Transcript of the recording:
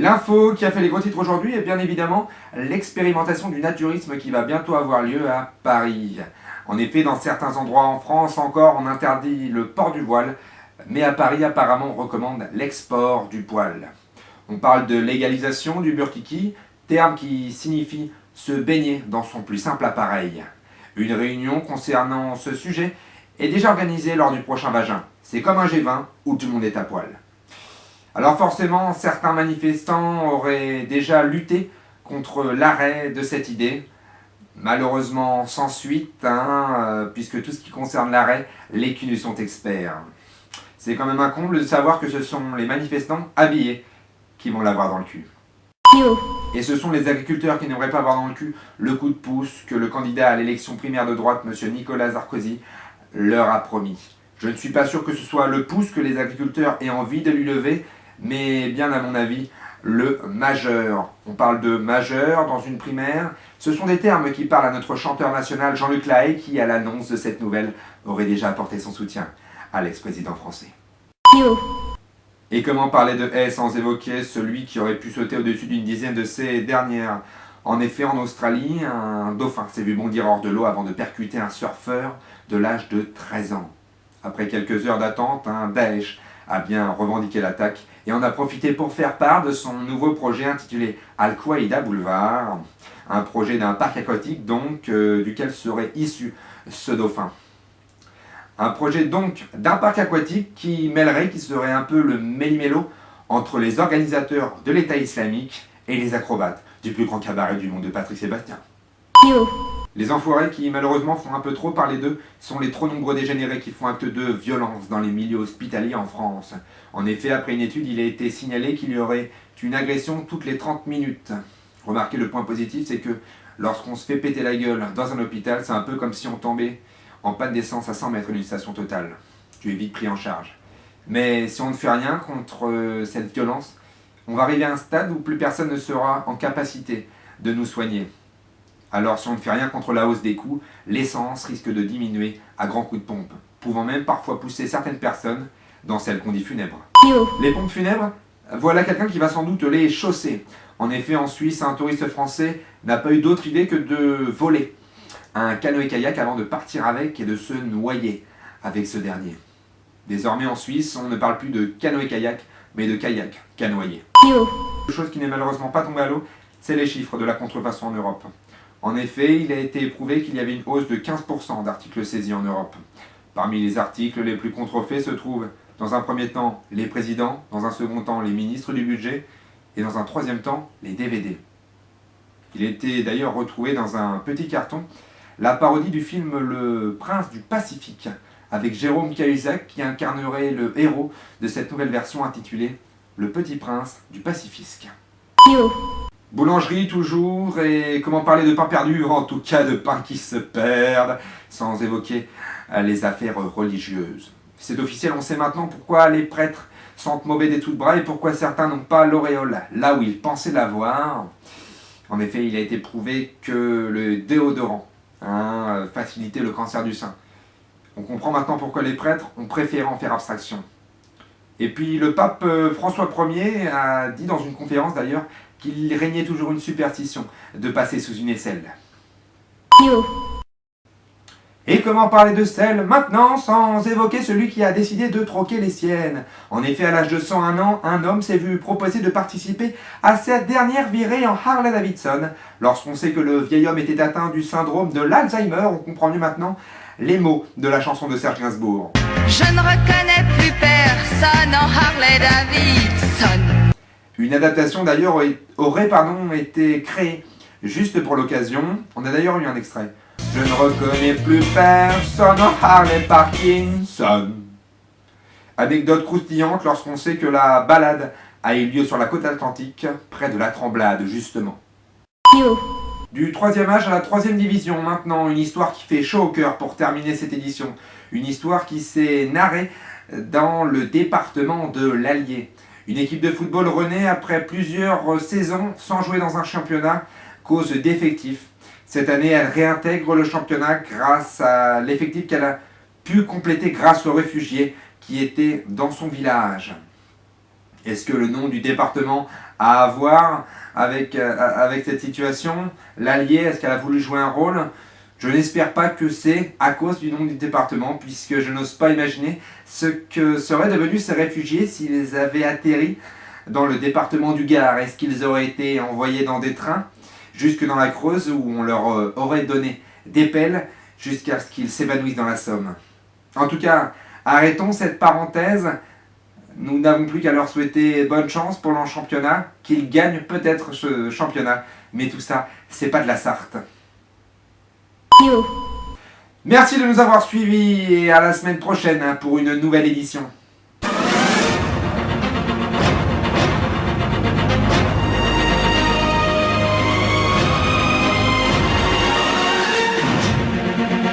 L'info qui a fait les gros titres aujourd'hui est bien évidemment l'expérimentation du naturisme qui va bientôt avoir lieu à Paris. En effet, dans certains endroits en France encore, on interdit le port du voile, mais à Paris, apparemment, on recommande l'export du poil. On parle de légalisation du burkini, terme qui signifie se baigner dans son plus simple appareil. Une réunion concernant ce sujet est déjà organisée lors du prochain Vagin. C'est comme un G20 où tout le monde est à poil. Alors forcément, certains manifestants auraient déjà lutté contre l'arrêt de cette idée. Malheureusement sans suite, puisque tout ce qui concerne l'arrêt, les culs sont experts. C'est quand même un comble de savoir que ce sont les manifestants habillés qui vont l'avoir dans le cul. Et ce sont les agriculteurs qui n'aimeraient pas avoir dans le cul le coup de pouce que le candidat à l'élection primaire de droite, M. Nicolas Sarkozy, leur a promis. Je ne suis pas sûr que ce soit le pouce que les agriculteurs aient envie de lui lever, mais bien à mon avis, le majeur. On parle de majeur dans une primaire. Ce sont des termes qui parlent à notre chanteur national Jean-Luc Lahaye qui, à l'annonce de cette nouvelle, aurait déjà apporté son soutien à l'ex-président français. Et comment parler de haie sans évoquer celui qui aurait pu sauter au-dessus d'une dizaine de ces dernières? En effet, en Australie, un dauphin s'est vu bondir hors de l'eau avant de percuter un surfeur de l'âge de 13 ans. Après quelques heures d'attente, Daesh a bien revendiqué l'attaque et en a profité pour faire part de son nouveau projet intitulé Al-Qaïda Boulevard, un projet d'un parc aquatique donc duquel serait issu ce dauphin. Un projet donc d'un parc aquatique qui serait un peu le méli-mélo entre les organisateurs de l'État islamique et les acrobates du plus grand cabaret du monde de Patrick Sébastien. Les enfoirés qui malheureusement font un peu trop parler d'eux sont les trop nombreux dégénérés qui font acte de violence dans les milieux hospitaliers en France. En effet, après une étude, il a été signalé qu'il y aurait une agression toutes les 30 minutes. Remarquez, le point positif, c'est que lorsqu'on se fait péter la gueule dans un hôpital, c'est un peu comme si on tombait en panne d'essence à 100 mètres d'une station Total. Tu es vite pris en charge. Mais si on ne fait rien contre cette violence, on va arriver à un stade où plus personne ne sera en capacité de nous soigner. Alors si on ne fait rien contre la hausse des coûts, l'essence risque de diminuer à grands coups de pompe, pouvant même parfois pousser certaines personnes dans celles qu'on dit funèbres. Les pompes funèbres, voilà quelqu'un qui va sans doute les chausser. En effet, en Suisse, un touriste français n'a pas eu d'autre idée que de voler un canoë-kayak avant de partir avec et de se noyer avec ce dernier. Désormais en Suisse, on ne parle plus de canoë-kayak, mais de kayak canoë. Chose qui n'est malheureusement pas tombée à l'eau, c'est les chiffres de la contrefaçon en Europe. En effet, il a été prouvé qu'il y avait une hausse de 15% d'articles saisis en Europe. Parmi les articles les plus contrefaits se trouvent, dans un premier temps, les présidents, dans un second temps, les ministres du budget, et dans un troisième temps, les DVD. Il était d'ailleurs retrouvé dans un petit carton la parodie du film Le Prince du Pacifique, avec Jérôme Cahuzac qui incarnerait le héros de cette nouvelle version intitulée Le Petit Prince du Pacifique. Boulangerie toujours, et comment parler de pain perdu, en tout cas de pain qui se perdent, sans évoquer les affaires religieuses. C'est officiel, on sait maintenant pourquoi les prêtres sentent mauvais des tout de bras et pourquoi certains n'ont pas l'auréole là où ils pensaient l'avoir. En effet, il a été prouvé que le déodorant facilitait le cancer du sein. On comprend maintenant pourquoi les prêtres ont préféré en faire abstraction. Et puis le pape François Ier a dit dans une conférence d'ailleurs qu'il régnait toujours une superstition de passer sous une aisselle. Et comment parler de sel maintenant sans évoquer celui qui a décidé de troquer les siennes? En effet, à l'âge de 101 ans, un homme s'est vu proposer de participer à cette dernière virée en Harley-Davidson. Lorsqu'on sait que le vieil homme était atteint du syndrome de l'Alzheimer, on comprend mieux maintenant les mots de la chanson de Serge Gainsbourg. Je ne reconnais plus personne en Harley-Davidson. Une adaptation d'ailleurs aurait été créée juste pour l'occasion. On a d'ailleurs eu un extrait. Je ne reconnais plus personne en Harley Parkinson. Anecdote croustillante lorsqu'on sait que la balade a eu lieu sur la côte atlantique, près de la Tremblade justement. Du 3e âge à la 3e division, maintenant, une histoire qui fait chaud au cœur pour terminer cette édition. Une histoire qui s'est narrée dans le département de l'Allier. Une équipe de football renaît après plusieurs saisons sans jouer dans un championnat, cause d'effectifs. Cette année, elle réintègre le championnat grâce à l'effectif qu'elle a pu compléter grâce aux réfugiés qui étaient dans son village. Est-ce que le nom du département a à voir avec cette situation? L'Allier, est-ce qu'elle a voulu jouer un rôle? Je n'espère pas que c'est à cause du nom du département, puisque je n'ose pas imaginer ce que seraient devenus ces réfugiés s'ils avaient atterri dans le département du Gard. Est-ce qu'ils auraient été envoyés dans des trains jusque dans la Creuse où on leur aurait donné des pelles jusqu'à ce qu'ils s'évanouissent dans la Somme? En tout cas, arrêtons cette parenthèse. Nous n'avons plus qu'à leur souhaiter bonne chance pour leur championnat, qu'ils gagnent peut-être ce championnat. Mais tout ça, c'est pas de la Sarthe. Merci de nous avoir suivis et à la semaine prochaine pour une nouvelle édition.